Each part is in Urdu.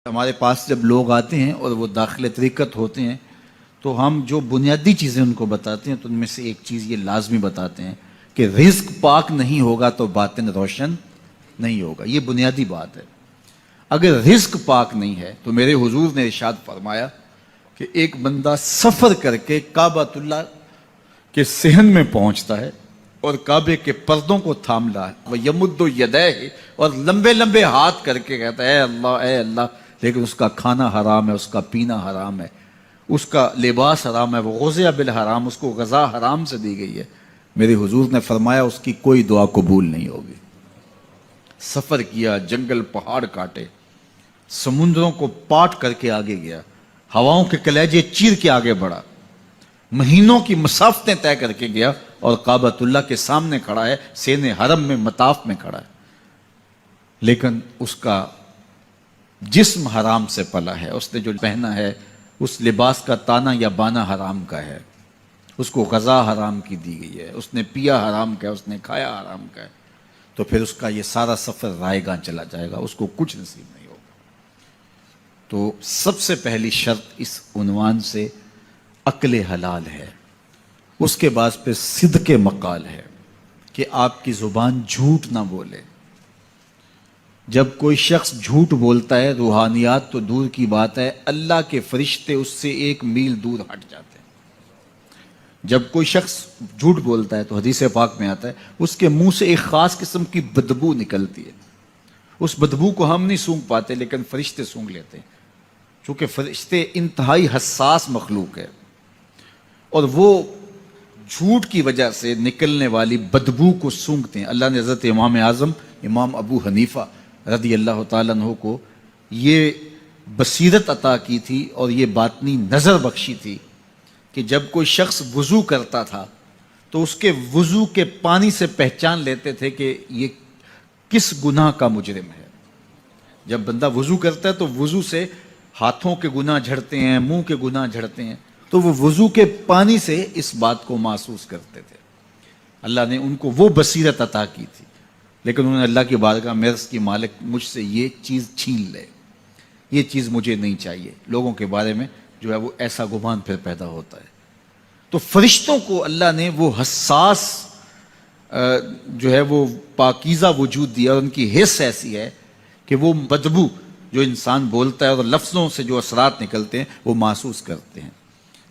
ہمارے پاس جب لوگ آتے ہیں اور وہ داخل طریقت ہوتے ہیں تو ہم جو بنیادی چیزیں ان کو بتاتے ہیں تو ان میں سے ایک چیز یہ لازمی بتاتے ہیں کہ رزق پاک نہیں ہوگا تو باطن روشن نہیں ہوگا. یہ بنیادی بات ہے. اگر رزق پاک نہیں ہے تو میرے حضور نے ارشاد فرمایا کہ ایک بندہ سفر کر کے کعبۃ اللہ کے صحن میں پہنچتا ہے اور کعبے کے پردوں کو تھام رہا ہے, وہ یمد یدیہ, اور لمبے لمبے ہاتھ کر کے کہتا ہے اے اللہ, لیکن اس کا کھانا حرام ہے, اس کا پینا حرام ہے, اس کا لباس حرام ہے, وہ غزیہ بالحرام, اس کو غذا حرام سے دی گئی ہے. میرے حضور نے فرمایا اس کی کوئی دعا قبول نہیں ہوگی. سفر کیا, جنگل پہاڑ کاٹے, سمندروں کو پاٹ کر کے آگے گیا, ہواؤں کے کلیجے چیر کے آگے بڑھا, مہینوں کی مسافتیں طے کر کے گیا اور کعبۃ اللہ کے سامنے کھڑا ہے, سین حرم میں مطاف میں کھڑا ہے, لیکن اس کا جسم حرام سے پلا ہے. اس نے جو پہنا ہے اس لباس کا تانا یا بانا حرام کا ہے, اس کو غذا حرام کی دی گئی ہے, اس نے پیا حرام کا ہے, اس نے کھایا حرام کا ہے, تو پھر اس کا یہ سارا سفر رائے گاں چلا جائے گا, اس کو کچھ نصیب نہیں ہوگا. تو سب سے پہلی شرط اس عنوان سے عقل حلال ہے. اس کے بعد پہ صدق مقال ہے کہ آپ کی زبان جھوٹ نہ بولے. جب کوئی شخص جھوٹ بولتا ہے, روحانیات تو دور کی بات ہے, اللہ کے فرشتے اس سے 1 میل دور ہٹ جاتے ہیں. جب کوئی شخص جھوٹ بولتا ہے تو حدیث پاک میں آتا ہے اس کے منہ سے ایک خاص قسم کی بدبو نکلتی ہے. اس بدبو کو ہم نہیں سونگھ پاتے لیکن فرشتے سونگھ لیتے ہیں, چونکہ فرشتے انتہائی حساس مخلوق ہے اور وہ جھوٹ کی وجہ سے نکلنے والی بدبو کو سونگھتے ہیں. اللہ نے حضرت امام اعظم امام ابو حنیفہ رضی اللہ تعالیٰ عنہ کو یہ بصیرت عطا کی تھی اور یہ باطنی نظر بخشی تھی کہ جب کوئی شخص وضو کرتا تھا تو اس کے وضو کے پانی سے پہچان لیتے تھے کہ یہ کس گناہ کا مجرم ہے. جب بندہ وضو کرتا ہے تو وضو سے ہاتھوں کے گناہ جھڑتے ہیں, منہ کے گناہ جھڑتے ہیں, تو وہ وضو کے پانی سے اس بات کو محسوس کرتے تھے. اللہ نے ان کو وہ بصیرت عطا کی تھی, لیکن انہوں نے اللہ کی بارگاہ میں عرض کی مالک مجھ سے یہ چیز چھین لے, یہ چیز مجھے نہیں چاہیے. لوگوں کے بارے میں جو ہے وہ ایسا گمان پھر پیدا ہوتا ہے. تو فرشتوں کو اللہ نے وہ حساس جو ہے وہ پاکیزہ وجود دیا, اور ان کی حس ایسی ہے کہ وہ بدبو جو انسان بولتا ہے اور لفظوں سے جو اثرات نکلتے ہیں وہ محسوس کرتے ہیں.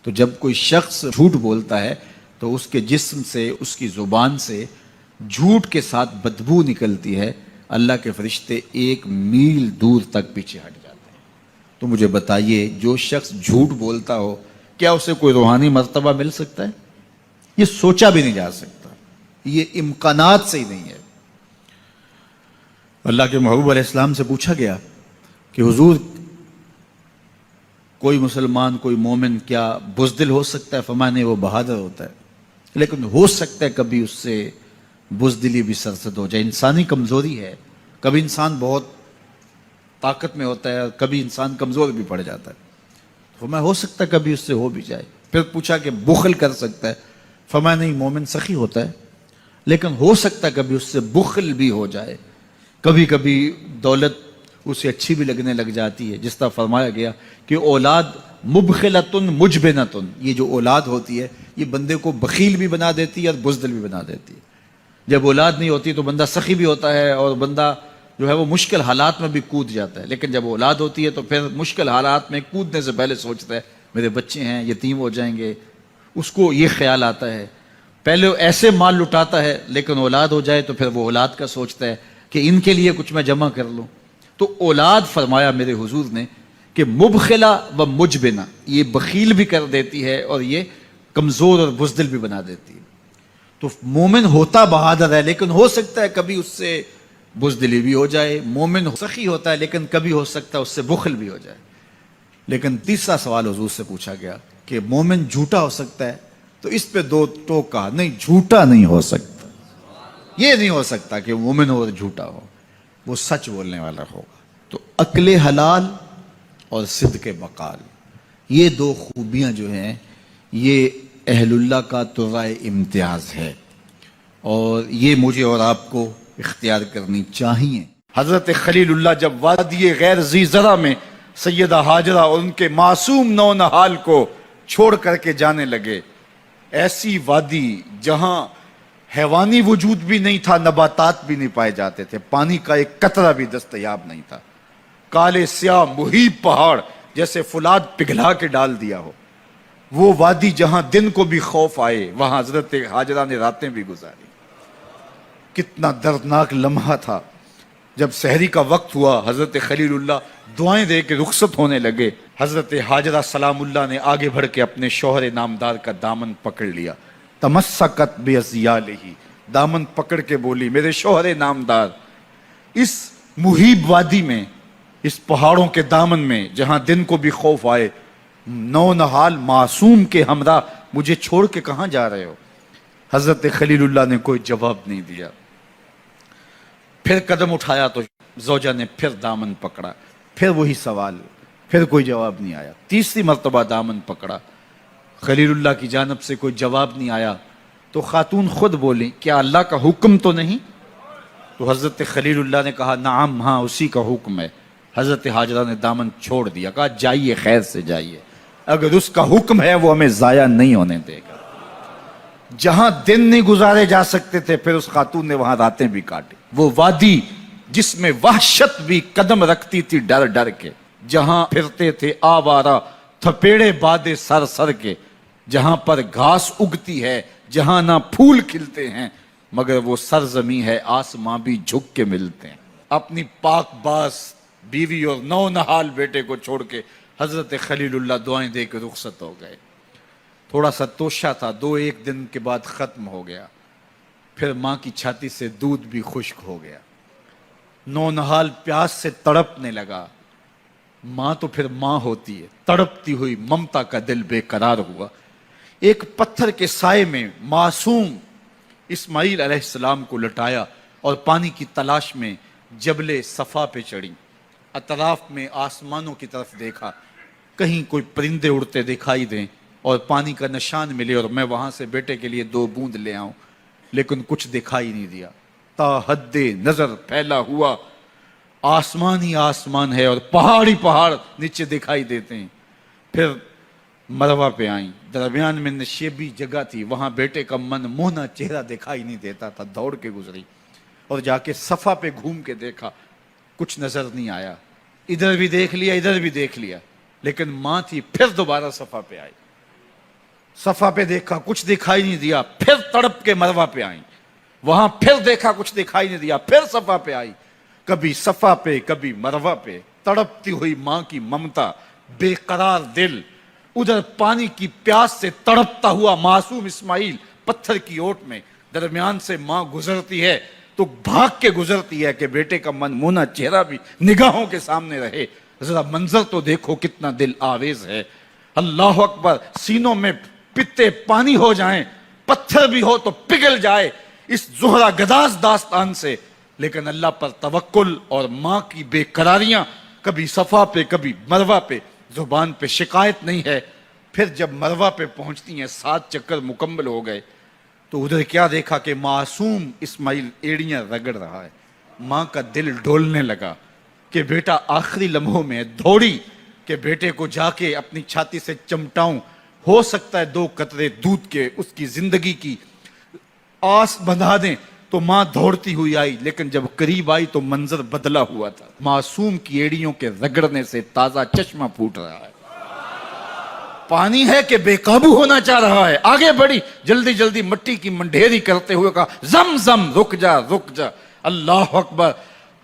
تو جب کوئی شخص جھوٹ بولتا ہے تو اس کے جسم سے, اس کی زبان سے جھوٹ کے ساتھ بدبو نکلتی ہے. اللہ کے فرشتے 1 میل دور تک پیچھے ہٹ جاتے ہیں. تو مجھے بتائیے, جو شخص جھوٹ بولتا ہو کیا اسے کوئی روحانی مرتبہ مل سکتا ہے؟ یہ سوچا بھی نہیں جا سکتا, یہ امکانات سے ہی نہیں ہے. اللہ کے محبوب علیہ السلام سے پوچھا گیا کہ حضور کوئی مسلمان, کوئی مومن کیا بزدل ہو سکتا ہے؟ فرمایا نہیں, وہ بہادر ہوتا ہے, لیکن ہو سکتا ہے کبھی اس سے بزدلی بھی سرزد ہو جائے. انسانی کمزوری ہے, کبھی انسان بہت طاقت میں ہوتا ہے اور کبھی انسان کمزور بھی پڑ جاتا ہے. فرمایا ہو سکتا ہے کبھی اس سے ہو بھی جائے. پھر پوچھا کہ بخل کر سکتا ہے؟ فرمایا نہیں, مومن سخی ہوتا ہے لیکن ہو سکتا ہے کبھی اس سے بخل بھی ہو جائے. کبھی کبھی دولت اسے اچھی بھی لگنے لگ جاتی ہے, جس طرح فرمایا گیا کہ اولاد مبخلتن مجبنتن, یہ جو اولاد ہوتی ہے یہ بندے کو بخیل بھی بنا دیتی ہے اور بزدل بھی بنا دیتی ہے. جب اولاد نہیں ہوتی تو بندہ سخی بھی ہوتا ہے اور بندہ جو ہے وہ مشکل حالات میں بھی کود جاتا ہے, لیکن جب اولاد ہوتی ہے تو پھر مشکل حالات میں کودنے سے پہلے سوچتا ہے میرے بچے ہیں یتیم ہو جائیں گے. اس کو یہ خیال آتا ہے, پہلے ایسے مال لٹاتا ہے لیکن اولاد ہو جائے تو پھر وہ اولاد کا سوچتا ہے کہ ان کے لیے کچھ میں جمع کر لوں. تو اولاد فرمایا میرے حضور نے کہ مبخلہ و مجبنہ, یہ بخیل بھی کر دیتی ہے اور یہ کمزور اور بزدل بھی بنا دیتی ہے. تو مومن ہوتا بہادر ہے لیکن ہو سکتا ہے کبھی اس سے بزدلی بھی ہو جائے. مومن سخی ہوتا ہے لیکن کبھی ہو سکتا ہے اس سے بخل بھی ہو جائے. لیکن تیسرا سوال حضور سے پوچھا گیا کہ مومن جھوٹا ہو سکتا ہے؟ تو اس پہ 2 ٹوک کہا, نہیں جھوٹا نہیں ہو سکتا. یہ نہیں ہو سکتا کہ مومن ہو اور جھوٹا ہو, وہ سچ بولنے والا ہوگا. تو عقل حلال اور صدق مقال, یہ 2 خوبیاں جو ہیں یہ اہل اللہ کا ترائے امتیاز ہے, اور یہ مجھے اور آپ کو اختیار کرنی چاہیے. حضرت خلیل اللہ جب وادی غیر ذی زرع میں سیدہ ہاجرہ اور ان کے معصوم نونہال کو چھوڑ کر کے جانے لگے. ایسی وادی جہاں حیوانی وجود بھی نہیں تھا، نباتات بھی نہیں پائے جاتے تھے، پانی کا ایک قطرہ بھی دستیاب نہیں تھا. کالے سیاہ محیط پہاڑ جیسے فولاد پگھلا کے ڈال دیا ہو. وہ وادی جہاں دن کو بھی خوف آئے، وہاں حضرت ہاجرہ نے راتیں بھی گزاری. کتنا دردناک لمحہ تھا. جب سحری کا وقت ہوا، حضرت خلیل اللہ دعائیں دے کے رخصت ہونے لگے. حضرت ہاجرہ سلام اللہ نے آگے بڑھ کے اپنے شوہر نامدار کا دامن پکڑ لیا. تمسکت بِأَزْيَالِهِ، دامن پکڑ کے بولی، میرے شوہر نامدار، اس محیب وادی میں، اس پہاڑوں کے دامن میں جہاں دن کو بھی خوف آئے، نونہال معصوم کے ہمراہ مجھے چھوڑ کے کہاں جا رہے ہو؟ حضرت خلیل اللہ نے کوئی جواب نہیں دیا. پھر قدم اٹھایا تو زوجہ نے پھر دامن پکڑا، پھر وہی سوال، پھر کوئی جواب نہیں آیا. تیسری مرتبہ دامن پکڑا، خلیل اللہ کی جانب سے کوئی جواب نہیں آیا. تو خاتون خود بولی، کیا اللہ کا حکم تو نہیں؟ تو حضرت خلیل اللہ نے کہا، نعم، ہاں اسی کا حکم ہے. حضرت ہاجرہ نے دامن چھوڑ دیا، کہا جائیے، خیر سے جائیے، اگر اس کا حکم ہے وہ ہمیں ضائع نہیں ہونے دے گا. جہاں دن نہیں گزارے جا سکتے تھے، پھر اس خاتون نے وہاں راتیں بھی کاٹی. وہ وادی جس میں وحشت بھی قدم رکھتی تھی ڈر ڈر کے، جہاں پھرتے تھے آوارہ تھپیڑے بادے سر سر کے، جہاں پر گھاس اگتی ہے، جہاں نہ پھول کھلتے ہیں، مگر وہ سرزمین ہے آسماں بھی جھک کے ملتے ہیں. اپنی پاک باز بیوی اور نونہال بیٹے کو چھوڑ کے حضرت خلیل اللہ دعائیں دے کے رخصت ہو گئے. تھوڑا سا توشہ تھا، 2-1 دن کے بعد ختم ہو گیا. پھر ماں کی چھاتی سے دودھ بھی خشک ہو گیا. نونہال پیاس سے تڑپنے لگا. ماں تو پھر ماں ہوتی ہے، تڑپتی ہوئی ممتا کا دل بے قرار ہوا. ایک پتھر کے سائے میں معصوم اسماعیل علیہ السلام کو لٹایا اور پانی کی تلاش میں جبل صفا پہ چڑھی. اطراف میں آسمانوں کی طرف دیکھا، کہیں کوئی پرندے اڑتے دکھائی دیں اور پانی کا نشان ملے اور میں وہاں سے بیٹے کے لیے 2 بوند لے آؤں، لیکن کچھ دکھائی نہیں دیا. تا حد نظر پھیلا ہوا آسمان ہی آسمان ہے اور پہاڑ ہی پہاڑ نیچے دکھائی دیتے ہیں. پھر مروہ پہ آئیں، درمیان میں نشیبی جگہ تھی، وہاں بیٹے کا من موہنا چہرہ دکھائی نہیں دیتا تھا. دوڑ کے گزری اور جا کے صفا پہ گھوم کے دیکھا، کچھ نظر نہیں آیا. ادھر بھی دیکھ لیا، ادھر بھی دیکھ لیا، لیکن ماں تھی. پھر دوبارہ صفا پہ آئی، صفا پہ دیکھا، کچھ دکھائی نہیں دیا. پھر تڑپ کے مروہ پہ آئیں، وہاں پھر دیکھا، کچھ دکھائی نہیں دیا. پھر صفا پہ آئی، کبھی صفا پہ کبھی مروہ پہ. تڑپتی ہوئی ماں کی ممتا، بے قرار دل. ادھر پانی کی پیاس سے تڑپتا ہوا معصوم اسماعیل پتھر کی اوٹ میں. درمیان سے ماں گزرتی ہے تو بھاگ کے گزرتی ہے کہ بیٹے کا من مونا چہرہ بھی نگاہوں کے سامنے رہے. ذرا منظر تو دیکھو کتنا دل آویز ہے. اللہ اکبر، سینوں میں پتے پانی ہو جائیں، پتھر بھی ہو تو پگھل جائے اس زہرہ گداز داستان سے. لیکن اللہ پر توکل اور ماں کی بے قراریاں، کبھی صفا پہ کبھی مروہ پہ، زبان پہ شکایت نہیں ہے. پھر جب مروہ پہ پہنچتی ہیں، 7 چکر مکمل ہو گئے، تو ادھر کیا دیکھا کہ معصوم اسماعیل ایڑیاں رگڑ رہا ہے. ماں کا دل ڈولنے لگا کہ بیٹا آخری لمحوں میں. دوڑی کہ بیٹے کو جا کے اپنی چھاتی سے چمٹاؤں، ہو سکتا ہے 2 قطرے دودھ کے اس کی زندگی کی آس بندھا دیں. تو ماں دوڑتی ہوئی آئی، لیکن جب قریب آئی تو منظر بدلا ہوا تھا. معصوم کی ایڑیوں کے رگڑنے سے تازہ چشمہ پھوٹ رہا ہے. پانی ہے کہ بے قابو ہونا چاہ رہا ہے. آگے بڑھی، جلدی جلدی مٹی کی منڈھیری کرتے ہوئے کہا، زم زم، رک جا رک جا. اللہ اکبر.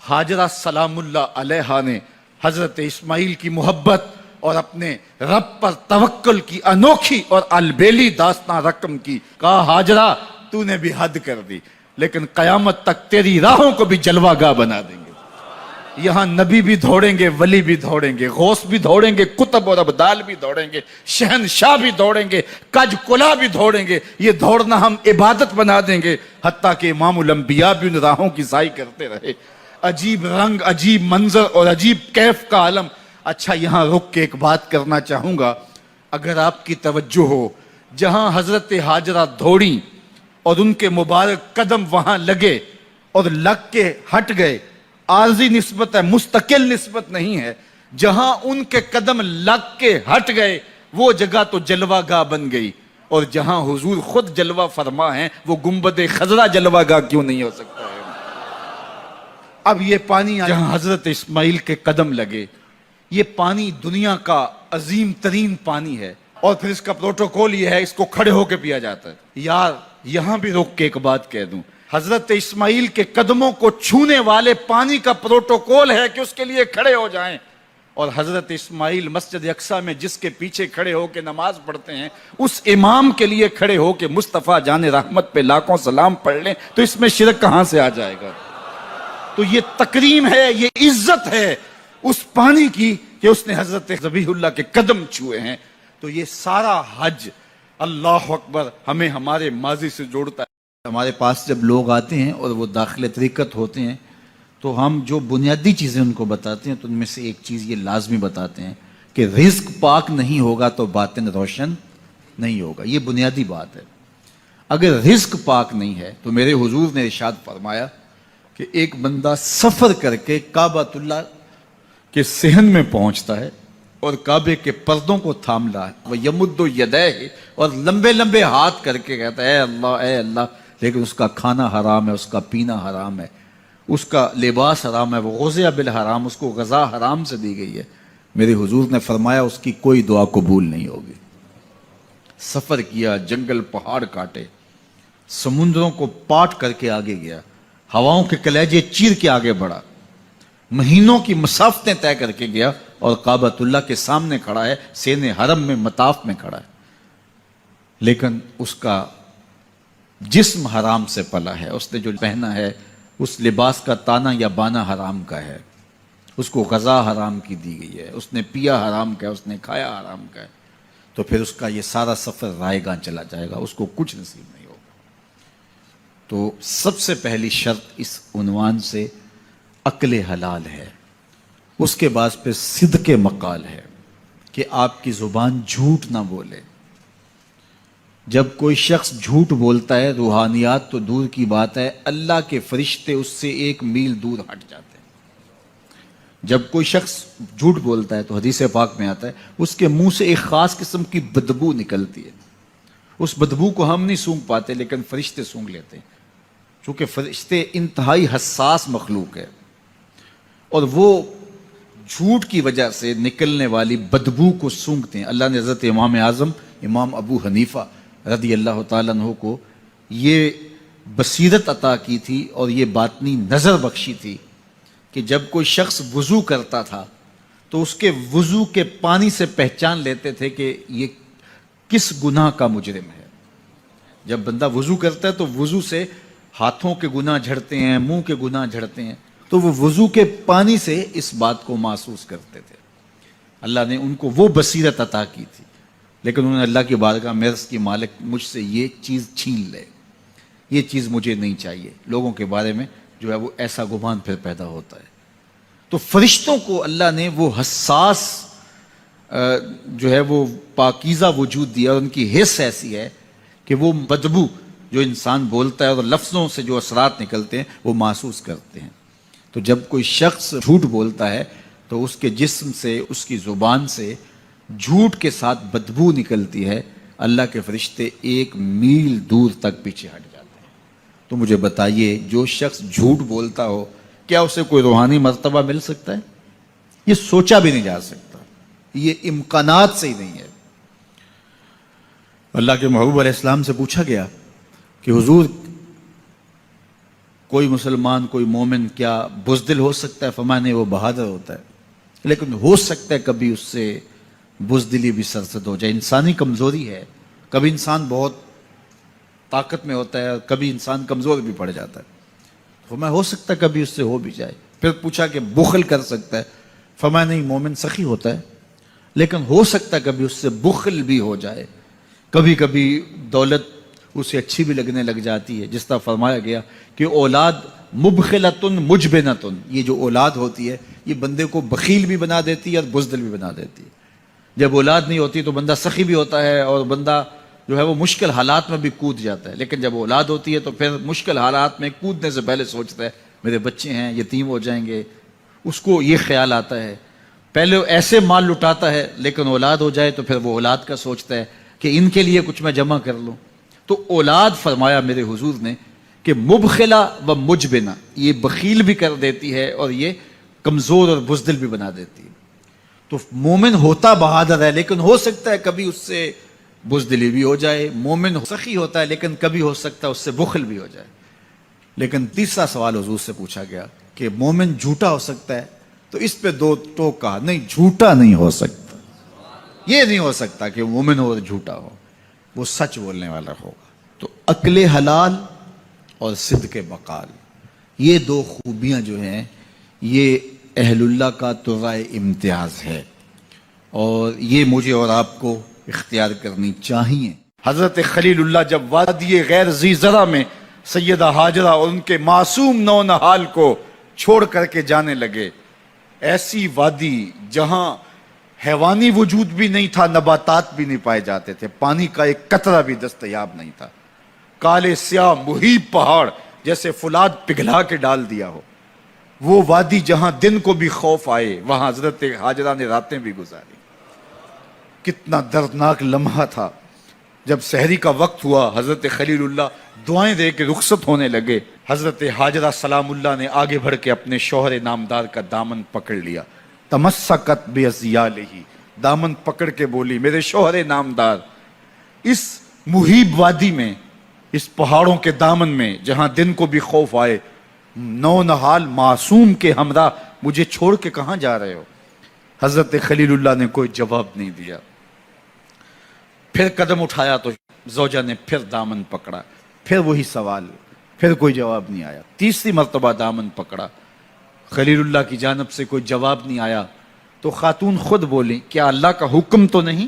ہاجرہ سلام اللہ علیہا نے حضرت اسماعیل کی محبت اور اپنے رب پر توکل کی انوکھی اور البیلی داستان رقم کی. کہا، ہاجرہ تو نے بھی حد کر دی، لیکن قیامت تک تیری راہوں کو بھی جلوہ گاہ بنا دیں گے. یہاں نبی بھی دوڑیں گے، ولی بھی دوڑیں گے، غوث بھی دوڑیں گے، کتب اور ابدال بھی دوڑیں گے، شہنشاہ بھی دوڑیں گے، کج کلا بھی دوڑیں گے. یہ دوڑنا ہم عبادت بنا دیں گے، حتیٰ کہ امام الانبیاء بھی ان راہوں کی سائی کرتے رہے. عجیب رنگ، عجیب منظر اور عجیب کیف کا عالم. اچھا، یہاں رک کے ایک بات کرنا چاہوں گا. اگر آپ کی توجہ ہو، جہاں حضرت ہاجرہ دوڑیں اور ان کے مبارک قدم وہاں لگے اور لگ کے ہٹ گئے، عارضی نسبت ہے، مستقل نسبت نہیں ہے. جہاں ان کے قدم لگ کے ہٹ گئے وہ جگہ تو جلوہ گاہ بن گئی، اور جہاں حضور خود جلوہ فرما ہیں وہ گنبد خضرا جلوہ گاہ کیوں نہیں ہو سکتا ہے؟ اب یہ پانی جہاں حضرت اسماعیل کے قدم لگے، یہ پانی دنیا کا عظیم ترین پانی ہے، اور پھر اس کا پروٹوکول یہ ہے، اس کو کھڑے ہو کے پیا جاتا ہے۔ یار یہاں بھی رک کے ایک بات کہہ دوں، حضرت اسماعیل کے قدموں کو چھونے والے پانی کا پروٹوکول ہے کہ اس کے لیے کھڑے ہو جائیں، اور حضرت اسماعیل مسجد اقصی میں جس کے پیچھے کھڑے ہو کے نماز پڑھتے ہیں اس امام کے لیے کھڑے ہو کے مصطفیٰ جان رحمت پہ لاکھوں سلام پڑھ لیں تو اس میں شرک کہاں سے آ جائے گا؟ تو یہ تکریم ہے، یہ عزت ہے اس پانی کی کہ اس نے حضرت ذبیح اللہ کے قدم چھوئے ہیں۔ تو یہ سارا حج اللہ اکبر ہمیں ہمارے ماضی سے جوڑتا ہے۔ ہمارے پاس جب لوگ آتے ہیں اور وہ داخل طریقت ہوتے ہیں تو ہم جو بنیادی چیزیں ان کو بتاتے ہیں تو ان میں سے ایک چیز یہ لازمی بتاتے ہیں کہ رزق پاک نہیں ہوگا تو باطن روشن نہیں ہوگا۔ یہ بنیادی بات ہے۔ اگر رزق پاک نہیں ہے تو میرے حضور نے ارشاد فرمایا کہ ایک بندہ سفر کر کے کعبۃ اللہ کے صحن میں پہنچتا ہے اور کعبے کے پردوں کو تھام رہا ہے، وہ یمد یدیہ، اور لمبے لمبے ہاتھ کر کے کہتا ہے اے اللہ، لیکن اس کا کھانا حرام ہے، اس کا پینا حرام ہے، اس کا لباس حرام ہے، وہ غزیہ بالحرام، اس کو غذا حرام سے دی گئی ہے۔ میرے حضور نے فرمایا اس کی کوئی دعا قبول نہیں ہوگی۔ سفر کیا، جنگل پہاڑ کاٹے، سمندروں کو پاٹ کر کے آگے گیا، ہواؤں کے کلیجے چیر کے آگے بڑھا، مہینوں کی مسافتیں طے کر کے گیا، اور کعبۃ اللہ کے سامنے کھڑا ہے، سین حرم میں مطاف میں کھڑا ہے، لیکن اس کا جسم حرام سے پلا ہے، اس نے جو پہنا ہے اس لباس کا تانا یا بانا حرام کا ہے، اس کو غذا حرام کی دی گئی ہے، اس نے پیا حرام کا ہے، اس نے کھایا حرام کا ہے، تو پھر اس کا یہ سارا سفر رائے گاں چلا جائے گا، اس کو کچھ نصیب نہیں ہوگا۔ تو سب سے پہلی شرط اس عنوان سے عقل حلال ہے، اس کے بعد پھر صدق مقال ہے کہ آپ کی زبان جھوٹ نہ بولے۔ جب کوئی شخص جھوٹ بولتا ہے، روحانیات تو دور کی بات ہے، اللہ کے فرشتے اس سے 1 میل دور ہٹ جاتے ہیں۔ جب کوئی شخص جھوٹ بولتا ہے تو حدیث پاک میں آتا ہے اس کے منہ سے ایک خاص قسم کی بدبو نکلتی ہے، اس بدبو کو ہم نہیں سونگھ پاتے لیکن فرشتے سونگھ لیتے ہیں، چونکہ فرشتے انتہائی حساس مخلوق ہے، اور وہ جھوٹ کی وجہ سے نکلنے والی بدبو کو سونگھتے ہیں۔ اللہ نے حضرت امام اعظم امام ابو حنیفہ رضی اللہ تعالیٰ عنہ کو یہ بصیرت عطا کی تھی اور یہ باطنی نظر بخشی تھی کہ جب کوئی شخص وضو کرتا تھا تو اس کے وضو کے پانی سے پہچان لیتے تھے کہ یہ کس گناہ کا مجرم ہے۔ جب بندہ وضو کرتا ہے تو وضو سے ہاتھوں کے گناہ جھڑتے ہیں، منہ کے گناہ جھڑتے ہیں، تو وہ وضو کے پانی سے اس بات کو محسوس کرتے تھے۔ اللہ نے ان کو وہ بصیرت عطا کی تھی، لیکن انہوں نے اللہ کی بارگاہ میں عرض کی مالک مجھ سے یہ چیز چھین لے، یہ چیز مجھے نہیں چاہیے۔ لوگوں کے بارے میں جو ہے وہ ایسا گمان پھر پیدا ہوتا ہے۔ تو فرشتوں کو اللہ نے وہ حساس جو ہے وہ پاکیزہ وجود دیا، اور ان کی حس ایسی ہے کہ وہ بدبو جو انسان بولتا ہے اور لفظوں سے جو اثرات نکلتے ہیں وہ محسوس کرتے ہیں۔ تو جب کوئی شخص جھوٹ بولتا ہے تو اس کے جسم سے، اس کی زبان سے جھوٹ کے ساتھ بدبو نکلتی ہے، اللہ کے فرشتے 1 میل دور تک پیچھے ہٹ جاتے ہیں۔ تو مجھے بتائیے جو شخص جھوٹ بولتا ہو کیا اسے کوئی روحانی مرتبہ مل سکتا ہے؟ یہ سوچا بھی نہیں جا سکتا، یہ امکانات سے ہی نہیں ہے۔ اللہ کے محبوب علیہ السلام سے پوچھا گیا کہ حضور کوئی مسلمان، کوئی مومن کیا بزدل ہو سکتا ہے؟ فرمایا نہیں، وہ بہادر ہوتا ہے، لیکن ہو سکتا ہے کبھی اس سے بزدلی بھی سرزد ہو جائے، انسانی کمزوری ہے، کبھی انسان بہت طاقت میں ہوتا ہے اور کبھی انسان کمزور بھی پڑ جاتا ہے، فرمایا ہو سکتا ہے کبھی اس سے ہو بھی جائے۔ پھر پوچھا کہ بخل کر سکتا ہے؟ فرمایا نہیں، مومن سخی ہوتا ہے لیکن ہو سکتا ہے کبھی اس سے بخل بھی ہو جائے، کبھی کبھی دولت اسے اچھی بھی لگنے لگ جاتی ہے، جس طرح فرمایا گیا کہ اولاد مبخلتن مجبنتن، یہ جو اولاد ہوتی ہے یہ بندے کو بخیل بھی بنا دیتی ہے اور بزدل بھی بنا دیتی ہے۔ جب اولاد نہیں ہوتی تو بندہ سخی بھی ہوتا ہے اور بندہ جو ہے وہ مشکل حالات میں بھی کود جاتا ہے، لیکن جب اولاد ہوتی ہے تو پھر مشکل حالات میں کودنے سے پہلے سوچتا ہے میرے بچے ہیں یتیم ہو جائیں گے، اس کو یہ خیال آتا ہے۔ پہلے ایسے مال لٹاتا ہے لیکن اولاد ہو جائے تو پھر وہ اولاد کا سوچتا ہے کہ ان کے لیے کچھ میں جمع کر لوں. تو اولاد فرمایا میرے حضور نے کہ مبخلہ و مجبنہ، یہ بخیل بھی کر دیتی ہے اور یہ کمزور اور بزدل بھی بنا دیتی ہے. تو مومن ہوتا بہادر ہے لیکن ہو سکتا ہے کبھی اس سے بزدلی بھی ہو جائے. مومن سخی ہوتا ہے لیکن کبھی ہو سکتا ہے اس سے بخل بھی ہو جائے. لیکن تیسرا سوال حضور سے پوچھا گیا کہ مومن جھوٹا ہو سکتا ہے؟ تو اس پہ دو ٹوک کہا، نہیں جھوٹا نہیں ہو سکتا. یہ نہیں ہو سکتا کہ مومن ہو اور جھوٹا ہو، وہ سچ بولنے والا ہوگا. تو عقل حلال اور صدق مقال، یہ دو خوبیاں جو ہیں یہ اہل اللہ کا ترائے امتیاز ہے، اور یہ مجھے اور آپ کو اختیار کرنی چاہیے. حضرت خلیل اللہ جب وادی غیر ذی زرع میں سیدہ ہاجرہ اور ان کے معصوم نو نہال کو چھوڑ کر کے جانے لگے، ایسی وادی جہاں حیوانی وجود بھی نہیں تھا، نباتات بھی نہیں پائے جاتے تھے، پانی کا ایک قطرہ بھی دستیاب نہیں تھا، کالے سیاہ محیط پہاڑ جیسے فولاد پگھلا کے ڈال دیا ہو، وہ وادی جہاں دن کو بھی خوف آئے وہاں حضرت ہاجرہ نے راتیں بھی گزاری. کتنا دردناک لمحہ تھا. جب سحری کا وقت ہوا حضرت خلیل اللہ دعائیں دے کے رخصت ہونے لگے، حضرت ہاجرہ سلام اللہ نے آگے بڑھ کے اپنے شوہر نامدار کا دامن پکڑ لیا. تمسکت بعضیالہ، دامن پکڑ کے بولی میرے شوہر نامدار، اس محیب وادی میں، اس پہاڑوں کے دامن میں جہاں دن کو بھی خوف آئے، نو نہال معصوم کے ہمراہ مجھے چھوڑ کے کہاں جا رہے ہو؟ حضرت خلیل اللہ نے کوئی جواب نہیں دیا. پھر قدم اٹھایا تو زوجہ نے پھر دامن پکڑا، پھر وہی سوال، پھر کوئی جواب نہیں آیا. تیسری مرتبہ دامن پکڑا، خلیل اللہ کی جانب سے کوئی جواب نہیں آیا. تو خاتون خود بولی کیا اللہ کا حکم تو نہیں؟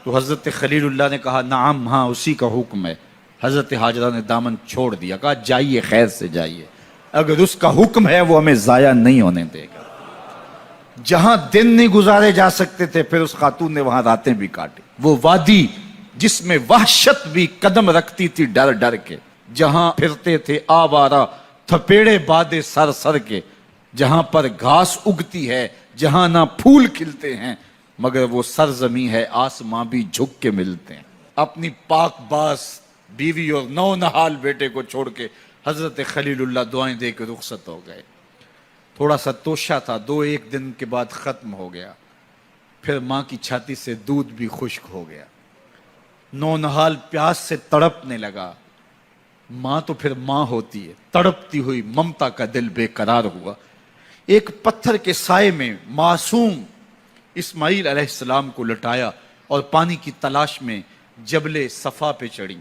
تو حضرت خلیل اللہ نے کہا نعم، ہاں اسی کا حکم ہے. حضرت ہاجرہ نے دامن چھوڑ دیا، کہا جائیے خیر سے جائیے، اگر اس کا حکم ہے وہ ہمیں ضائع نہیں ہونے دے گا. جہاں دن نہیں گزارے جا سکتے تھے پھر اس خاتون نے وہاں راتیں بھی کاٹی. وہ وادی جس میں وحشت بھی قدم رکھتی تھی ڈر ڈر کے، جہاں پھرتے تھے آوارہ تھپیڑے بادے سر سر کے، جہاں پر گھاس اگتی ہے، جہاں نہ پھول کھلتے ہیں، مگر وہ سرزمین ہے آسماں بھی جھک کے ملتے ہیں. اپنی پاک باز بیوی اور نو نہال بیٹے کو چھوڑ کے حضرت خلیل اللہ دعائیں دے کے رخصت ہو گئے. تھوڑا سا توشہ تھا، 2-1 دن کے بعد ختم ہو گیا. پھر ماں کی چھاتی سے دودھ بھی خشک ہو گیا. نو نہال پیاس سے تڑپنے لگا. ماں تو پھر ماں ہوتی ہے، تڑپتی ہوئی ممتا کا دل بے قرار ہوا. ایک پتھر کے سائے میں معصوم اسماعیل علیہ السلام کو لٹایا اور پانی کی تلاش میں جبل صفا پہ چڑھی.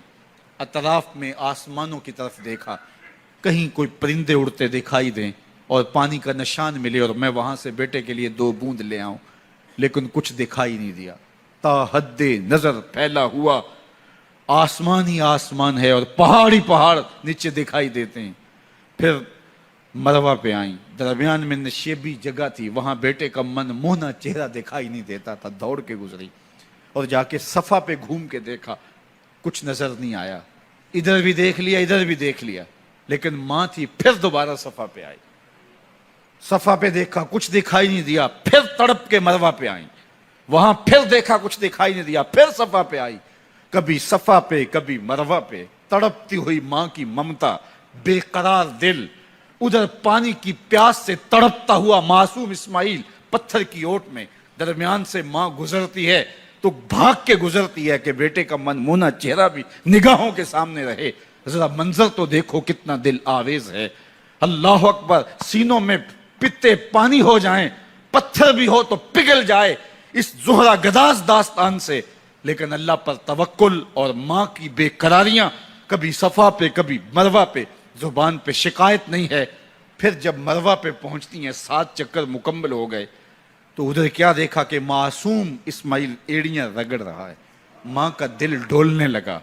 اطراف میں آسمانوں کی طرف دیکھا، کہیں کوئی پرندے اڑتے دکھائی دیں اور پانی کا نشان ملے اور میں وہاں سے بیٹے کے لیے 2 بوند لے آؤں، لیکن کچھ دکھائی نہیں دیا. تا حد نظر پھیلا ہوا آسمان ہی آسمان ہے اور پہاڑ ہی پہاڑ نیچے دکھائی دیتے ہیں. پھر مروہ پہ آئیں، درمیان میں نشیبی جگہ تھی، وہاں بیٹے کا من موہنا چہرہ دکھائی نہیں دیتا تھا. دوڑ کے گزری اور جا کے صفا پہ گھوم کے دیکھا، کچھ نظر نہیں آیا. ادھر بھی دیکھ لیا ادھر بھی دیکھ لیا، لیکن ماں تھی. پھر دوبارہ صفا پہ آئی، صفا پہ دیکھا کچھ دکھائی نہیں دیا. پھر تڑپ کے مروہ پہ آئیں، وہاں پھر دیکھا کچھ دکھائی نہیں دیا. پھر صفا پہ آئی، کبھی صفا پہ کبھی مروہ پہ. تڑپتی ہوئی ماں کی ممتا، بے قرار دل. ادھر پانی کی پیاس سے تڑپتا ہوا معصوم اسماعیل پتھر کی اوٹ میں. درمیان سے ماں گزرتی ہے تو بھاگ کے گزرتی ہے کہ بیٹے کا من مونا چہرہ بھی نگاہوں کے سامنے رہے. ذرا منظر تو دیکھو کتنا دل آویز ہے. اللہ اکبر، سینوں میں پتے پانی ہو جائیں، پتھر بھی ہو تو پگھل جائے اس زہرہ گداز داستان سے. لیکن اللہ پر توکل اور ماں کی بے قراریاں، کبھی صفا پہ کبھی مروہ پہ، زبان پہ شکایت نہیں ہے. پھر جب مروہ پہ پہنچتی ہیں 7 چکر مکمل ہو گئے تو ادھر کیا دیکھا کہ معصوم اسماعیل ایڑیاں رگڑ رہا ہے. ماں کا دل ڈولنے لگا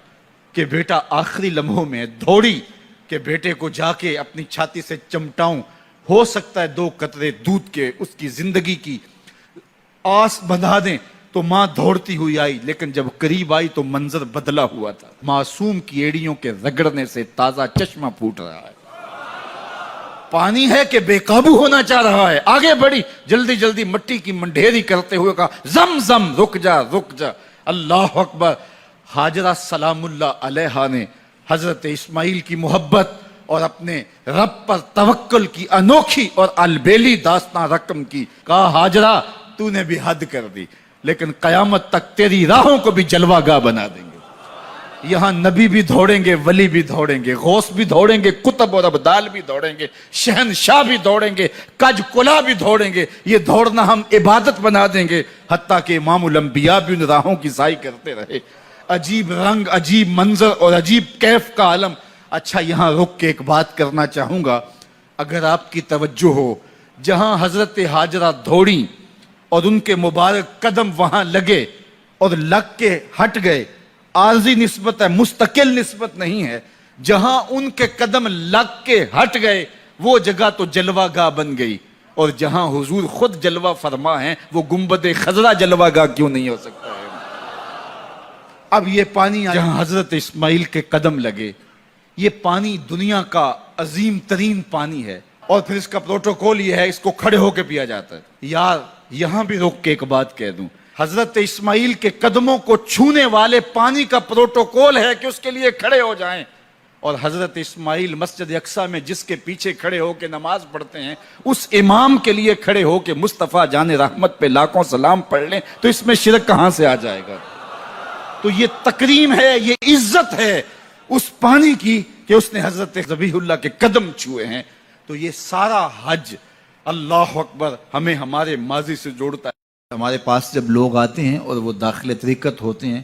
کہ بیٹا آخری لمحوں میں دوڑی کہ بیٹے کو جا کے اپنی چھاتی سے چمٹاؤں، ہو سکتا ہے 2 قطرے دودھ کے اس کی زندگی کی آس بندھا دیں. تو ماں دوڑتی ہوئی آئی، لیکن جب قریب آئی تو منظر بدلا ہوا تھا. معصوم کی ایڑیوں کے رگڑنے سے تازہ چشمہ پھوٹ رہا ہے. پانی ہے کہ بے قابو ہونا چاہ رہا ہے، آگے بڑھی، جلدی جلدی مٹی کی منڈھیری کرتے ہوئے کہا زم زم رک جا رک جا، اللہ اکبر۔ ہاجرہ سلام اللہ علیہا نے حضرت اسماعیل کی محبت اور اپنے رب پر توکل کی انوکھی اور البیلی داستان رقم کی، کہا ہاجرہ تو نے بھی حد کر دی، لیکن قیامت تک تیری راہوں کو بھی جلوہ گاہ بنا دیں گے۔ یہاں نبی بھی دوڑیں گے، ولی بھی دوڑیں گے، غوث بھی دوڑیں گے، کتب اور ابدال بھی دوڑیں گے، شہنشاہ بھی دوڑیں گے، کج کلا بھی دوڑیں گے۔ یہ دوڑنا ہم عبادت بنا دیں گے، حتیٰ کہ امام الانبیاء بھی ان راہوں کی سائی کرتے رہے۔ عجیب رنگ، عجیب منظر اور عجیب کیف کا عالم۔ اچھا، یہاں رک کے ایک بات کرنا چاہوں گا، اگر آپ کی توجہ ہو، جہاں حضرت ہاجرہ دوڑیں اور ان کے مبارک قدم وہاں لگے اور لگ کے ہٹ گئے، عارضی نسبت ہے، مستقل نسبت نہیں ہے، جہاں ان کے قدم لگ کے ہٹ گئے وہ جگہ تو جلوہ گاہ بن گئی، اور جہاں حضور خود جلوہ فرما ہیں وہ گنبد خضرا جلوہ گاہ کیوں نہیں ہو سکتا ہے؟ اب یہ پانی جہاں حضرت اسماعیل کے قدم لگے، یہ پانی دنیا کا عظیم ترین پانی ہے، اور پھر اس کا پروٹوکول یہ ہے، اس کو کھڑے ہو کے پیا جاتا ہے۔ یار یہاں بھی رک کے ایک بات کہہ دوں، حضرت اسماعیل کے قدموں کو چھونے والے پانی کا پروٹوکول ہے کہ اس کے لیے کھڑے ہو جائیں، اور حضرت اسماعیل مسجد اقصیٰ میں جس کے پیچھے کھڑے ہو کے نماز پڑھتے ہیں، اس امام کے لیے کھڑے ہو کے مصطفیٰ جان رحمت پہ لاکھوں سلام پڑھ لیں تو اس میں شرک کہاں سے آ جائے گا؟ تو یہ تکریم ہے، یہ عزت ہے اس پانی کی کہ اس نے حضرت ذبیح اللہ کے قدم چھوئے ہیں۔ تو یہ سارا حج، اللہ اکبر، ہمیں ہمارے ماضی سے جوڑتا ہے۔ ہمارے پاس جب لوگ آتے ہیں اور وہ داخل طریقت ہوتے ہیں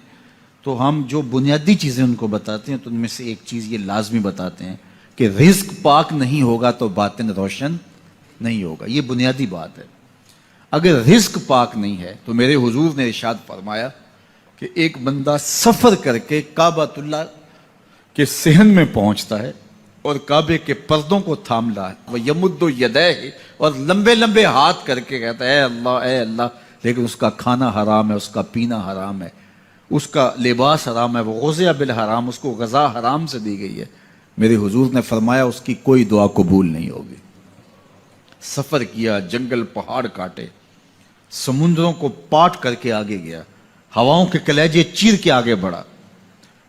تو ہم جو بنیادی چیزیں ان کو بتاتے ہیں تو ان میں سے ایک چیز یہ لازمی بتاتے ہیں کہ رزق پاک نہیں ہوگا تو باطن روشن نہیں ہوگا۔ یہ بنیادی بات ہے۔ اگر رزق پاک نہیں ہے تو میرے حضور نے ارشاد فرمایا کہ ایک بندہ سفر کر کے کعبۃ اللہ کے صحن میں پہنچتا ہے اور کعبے کے پردوں کو تھام لا ہے، وہ یمد یدیہ، اور لمبے لمبے ہاتھ کر کے کہتا ہے اے اللہ، لیکن اس کا کھانا حرام ہے، اس کا پینا حرام ہے، اس کا لباس حرام ہے، وہ غزیہ بالحرام، اس کو غذا حرام سے دی گئی ہے۔ میرے حضور نے فرمایا اس کی کوئی دعا قبول نہیں ہوگی۔ سفر کیا، جنگل پہاڑ کاٹے، سمندروں کو پاٹ کر کے آگے گیا، ہواؤں کے کلیجے چیر کے آگے بڑھا،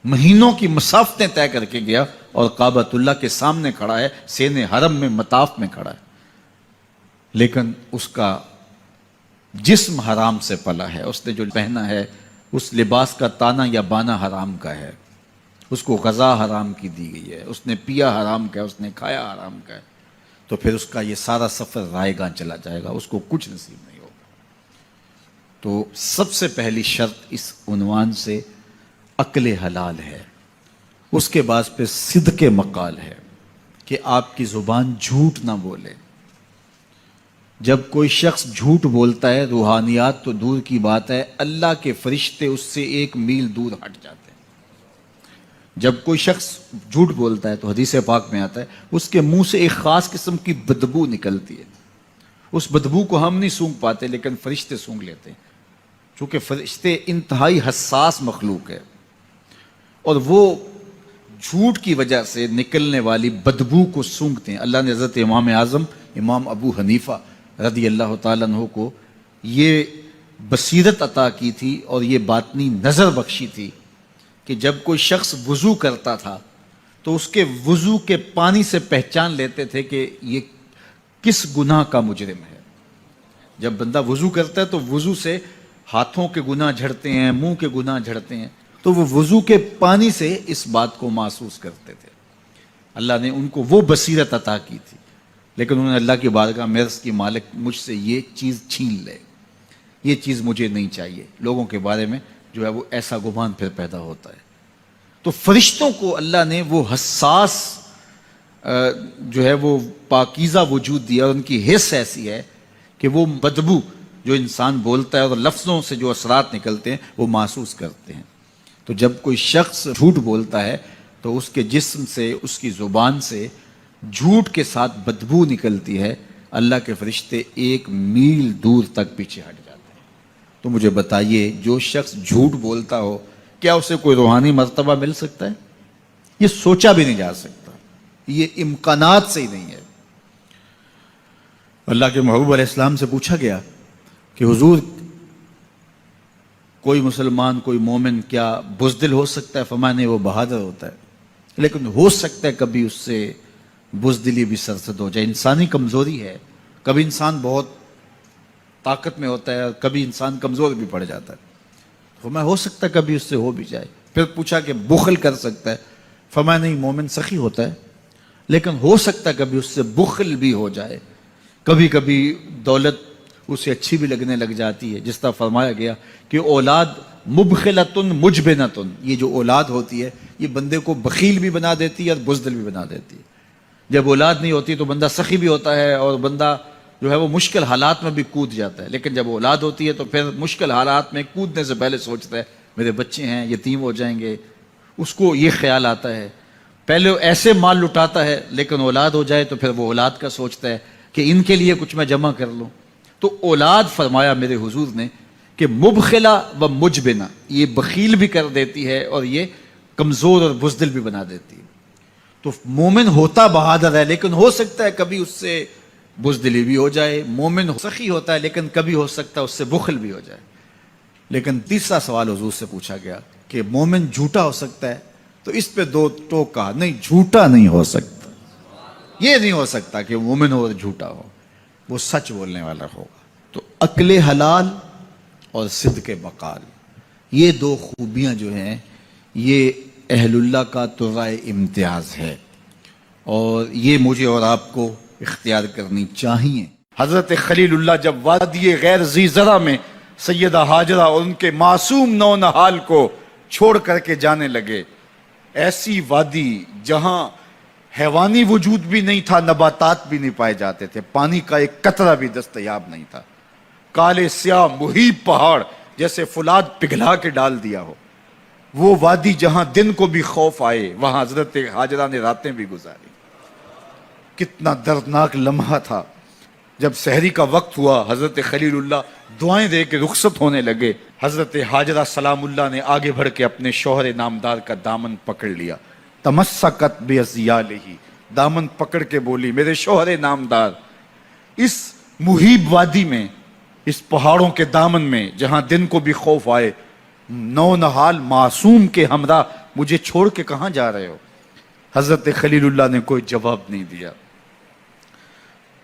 مہینوں کی مسافتیں طے کر کے گیا، اور کعبۃ اللہ کے سامنے کھڑا ہے، سین حرم میں مطاف میں کھڑا ہے، لیکن اس کا جسم حرام سے پلا ہے، اس نے جو پہنا ہے اس لباس کا تانا یا بانا حرام کا ہے، اس کو غذا حرام کی دی گئی ہے، اس نے پیا حرام کا ہے، اس نے کھایا حرام کا ہے، تو پھر اس کا یہ سارا سفر رائے گاں چلا جائے گا، اس کو کچھ نصیب نہیں ہوگا۔ تو سب سے پہلی شرط اس عنوان سے عقل حلال ہے، اس کے بعد پہ صدق مقال ہے کہ آپ کی زبان جھوٹ نہ بولے۔ جب کوئی شخص جھوٹ بولتا ہے، روحانیات تو دور کی بات ہے، اللہ کے فرشتے اس سے 1 میل دور ہٹ جاتے ہیں۔ جب کوئی شخص جھوٹ بولتا ہے تو حدیث پاک میں آتا ہے اس کے منہ سے ایک خاص قسم کی بدبو نکلتی ہے، اس بدبو کو ہم نہیں سونگھ پاتے لیکن فرشتے سونگھ لیتے ہیں، چونکہ فرشتے انتہائی حساس مخلوق ہے، اور وہ جھوٹ کی وجہ سے نکلنے والی بدبو کو سونگھتے ہیں۔ اللہ نے حضرت امام اعظم امام ابو حنیفہ رضی اللہ تعالیٰ عنہ کو یہ بصیرت عطا کی تھی اور یہ باطنی نظر بخشی تھی کہ جب کوئی شخص وضو کرتا تھا تو اس کے وضو کے پانی سے پہچان لیتے تھے کہ یہ کس گناہ کا مجرم ہے۔ جب بندہ وضو کرتا ہے تو وضو سے ہاتھوں کے گناہ جھڑتے ہیں، منہ کے گناہ جھڑتے ہیں، تو وہ وضو کے پانی سے اس بات کو محسوس کرتے تھے۔ اللہ نے ان کو وہ بصیرت عطا کی تھی، لیکن انہوں نے اللہ کی بارگاہ میں عرض کی مالک مجھ سے یہ چیز چھین لے، یہ چیز مجھے نہیں چاہیے۔ لوگوں کے بارے میں جو ہے وہ ایسا گمان پھر پیدا ہوتا ہے۔ تو فرشتوں کو اللہ نے وہ حساس جو ہے وہ پاکیزہ وجود دیا، اور ان کی حس ایسی ہے کہ وہ بدبو جو انسان بولتا ہے اور لفظوں سے جو اثرات نکلتے ہیں وہ محسوس کرتے ہیں۔ تو جب کوئی شخص جھوٹ بولتا ہے تو اس کے جسم سے، اس کی زبان سے جھوٹ کے ساتھ بدبو نکلتی ہے، اللہ کے فرشتے 1 میل دور تک پیچھے ہٹ جاتے ہیں۔ تو مجھے بتائیے، جو شخص جھوٹ بولتا ہو کیا اسے کوئی روحانی مرتبہ مل سکتا ہے؟ یہ سوچا بھی نہیں جا سکتا، یہ امکانات سے ہی نہیں ہے۔ اللہ کے محبوب علیہ السلام سے پوچھا گیا کہ حضور کوئی مسلمان کوئی مومن کیا بزدل ہو سکتا ہے؟ فرمایا نہیں، وہ بہادر ہوتا ہے، لیکن ہو سکتا ہے کبھی اس سے بزدلی بھی سرزد ہو جائے، انسانی کمزوری ہے، کبھی انسان بہت طاقت میں ہوتا ہے اور کبھی انسان کمزور بھی پڑ جاتا ہے، فرمایا ہو سکتا ہے کبھی اس سے ہو بھی جائے۔ پھر پوچھا کہ بخل کر سکتا ہے؟ فرمایا نہیں، مومن سخی ہوتا ہے لیکن ہو سکتا ہے کبھی اس سے بخل بھی ہو جائے، کبھی کبھی دولت اسے اچھی بھی لگنے لگ جاتی ہے، جس طرح فرمایا گیا کہ اولاد مبخلتن مجبنتن، یہ جو اولاد ہوتی ہے یہ بندے کو بخیل بھی بنا دیتی ہے اور بزدل بھی بنا دیتی ہے۔ جب اولاد نہیں ہوتی تو بندہ سخی بھی ہوتا ہے اور بندہ جو ہے وہ مشکل حالات میں بھی کود جاتا ہے، لیکن جب اولاد ہوتی ہے تو پھر مشکل حالات میں کودنے سے پہلے سوچتا ہے میرے بچے ہیں یتیم ہو جائیں گے، اس کو یہ خیال آتا ہے، پہلے ایسے مال لٹاتا ہے لیکن اولاد ہو جائے تو پھر وہ اولاد کا سوچتا ہے کہ ان کے لیے کچھ میں جمع کر لوں۔ تو اولاد فرمایا میرے حضور نے کہ مبخلہ و مجبنہ، یہ بخیل بھی کر دیتی ہے اور یہ کمزور اور بزدل بھی بنا دیتی ہے۔ تو مومن ہوتا بہادر ہے لیکن ہو سکتا ہے کبھی اس سے بزدلی بھی ہو جائے، مومن سخی ہوتا ہے لیکن کبھی ہو سکتا ہے اس سے بخل بھی ہو جائے۔ لیکن تیسرا سوال حضور سے پوچھا گیا کہ مومن جھوٹا ہو سکتا ہے؟ تو اس پہ دو ٹوک کہا، نہیں جھوٹا نہیں ہو سکتا، یہ نہیں ہو سکتا کہ مومن ہو اور جھوٹا ہو، وہ سچ بولنے والا ہوگا۔ تو عقل حلال اور صدق مقال، یہ دو خوبیاں جو ہیں یہ اہل اللہ کا طرائے امتیاز ہے اور یہ مجھے اور آپ کو اختیار کرنی چاہیے۔ حضرت خلیل اللہ جب وادی غیر ذی زرع میں سیدہ ہاجرہ اور ان کے معصوم نونہال کو چھوڑ کر کے جانے لگے، ایسی وادی جہاں حیوانی وجود بھی نہیں تھا، نباتات بھی نہیں پائے جاتے تھے، پانی کا ایک قطرہ بھی دستیاب نہیں تھا، کالے سیاہ محیط پہاڑ جیسے فولاد پگھلا کے ڈال دیا ہو، وہ وادی جہاں دن کو بھی خوف آئے وہاں حضرت ہاجرہ نے راتیں بھی گزاری۔ کتنا دردناک لمحہ تھا جب سحری کا وقت ہوا، حضرت خلیل اللہ دعائیں دے کے رخصت ہونے لگے، حضرت ہاجرہ سلام اللہ نے آگے بڑھ کے اپنے شوہر نامدار کا دامن پکڑ لیا، تمسکت بعضیالہ، دامن پکڑ کے بولی میرے شوہر نامدار، اس محیب وادی میں، اس پہاڑوں کے دامن میں جہاں دن کو بھی خوف آئے، نونہال معصوم کے ہمراہ مجھے چھوڑ کے کہاں جا رہے ہو؟ حضرت خلیل اللہ نے کوئی جواب نہیں دیا،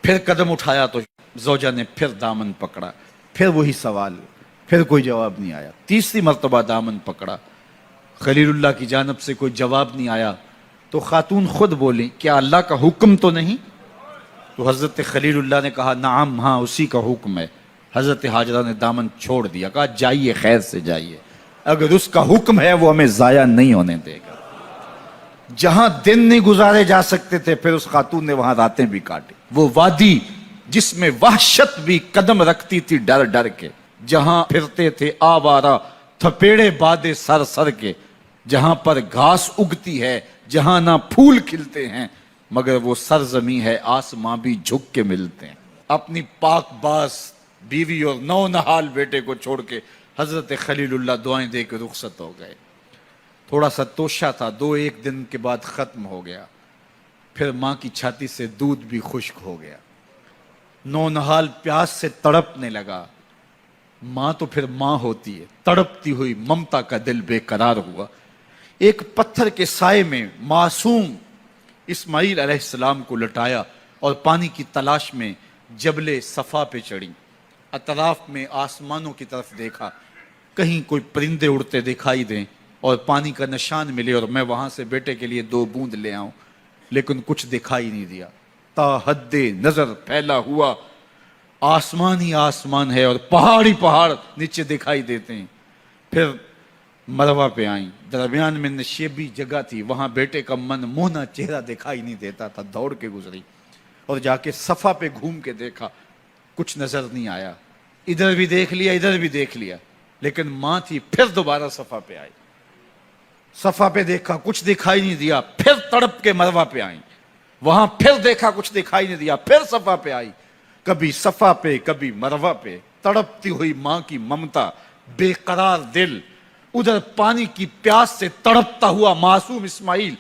پھر قدم اٹھایا تو زوجہ نے پھر دامن پکڑا، پھر وہی سوال، پھر کوئی جواب نہیں آیا، تیسری مرتبہ دامن پکڑا، خلیل اللہ کی جانب سے کوئی جواب نہیں آیا، تو خاتون خود بولی کیا اللہ کا حکم تو نہیں؟ تو حضرت خلیل اللہ نے کہا نعم، ہاں اسی کا حکم ہے۔ حضرت ہاجرہ نے دامن چھوڑ دیا، کہا جائیے خیر سے جائیے، اگر اس کا حکم ہے وہ ہمیں ضائع نہیں ہونے دے گا۔ جہاں دن نہیں گزارے جا سکتے تھے پھر اس خاتون نے وہاں راتیں بھی کاٹی، وہ وادی جس میں وحشت بھی قدم رکھتی تھی ڈر ڈر کے، جہاں پھرتے تھے آوارہ تھپیڑے بادے سر سر کے، جہاں پر گھاس اگتی ہے، جہاں نہ پھول کھلتے ہیں مگر وہ سرزمین ہے آسماں بھی جھک کے ملتے ہیں۔ اپنی پاک باز بیوی اور نونہال بیٹے کو چھوڑ کے حضرت خلیل اللہ دعائیں دے کے رخصت ہو گئے۔ تھوڑا سا توشہ تھا، 2-1 دن کے بعد ختم ہو گیا، پھر ماں کی چھاتی سے دودھ بھی خشک ہو گیا، نونہال پیاس سے تڑپنے لگا، ماں تو پھر ماں ہوتی ہے، تڑپتی ہوئی ممتا کا دل بے قرار ہوا، ایک پتھر کے سائے میں معصوم اسماعیل علیہ السلام کو لٹایا اور پانی کی تلاش میں جبل صفا پہ چڑھی، اطراف میں آسمانوں کی طرف دیکھا، کہیں کوئی پرندے اڑتے دکھائی دیں اور پانی کا نشان ملے اور میں وہاں سے بیٹے کے لیے 2 بوند لے آؤں، لیکن کچھ دکھائی نہیں دیا، تا حد نظر پھیلا ہوا آسمان ہی آسمان ہے اور پہاڑ ہی پہاڑ نیچے دکھائی دیتے ہیں۔ پھر مروہ پہ آئیں، درمیان میں نشیبی جگہ تھی، وہاں بیٹے کا من موہنا چہرہ دکھائی نہیں دیتا تھا، دوڑ کے گزری اور جا کے صفا پہ گھوم کے دیکھا، کچھ نظر نہیں آیا، ادھر بھی دیکھ لیا ادھر بھی دیکھ لیا، لیکن ماں تھی، پھر دوبارہ صفا پہ آئی، صفا پہ دیکھا کچھ دکھائی نہیں دیا، پھر تڑپ کے مروہ پہ آئیں، وہاں پھر دیکھا کچھ دکھائی نہیں دیا، پھر صفا پہ آئی، کبھی صفا پہ کبھی مروہ پہ، تڑپتی ہوئی ماں کی ممتا، بے قرار دل، ادھر پانی کی پیاس سے تڑپتا ہوا معصوم اسماعیل،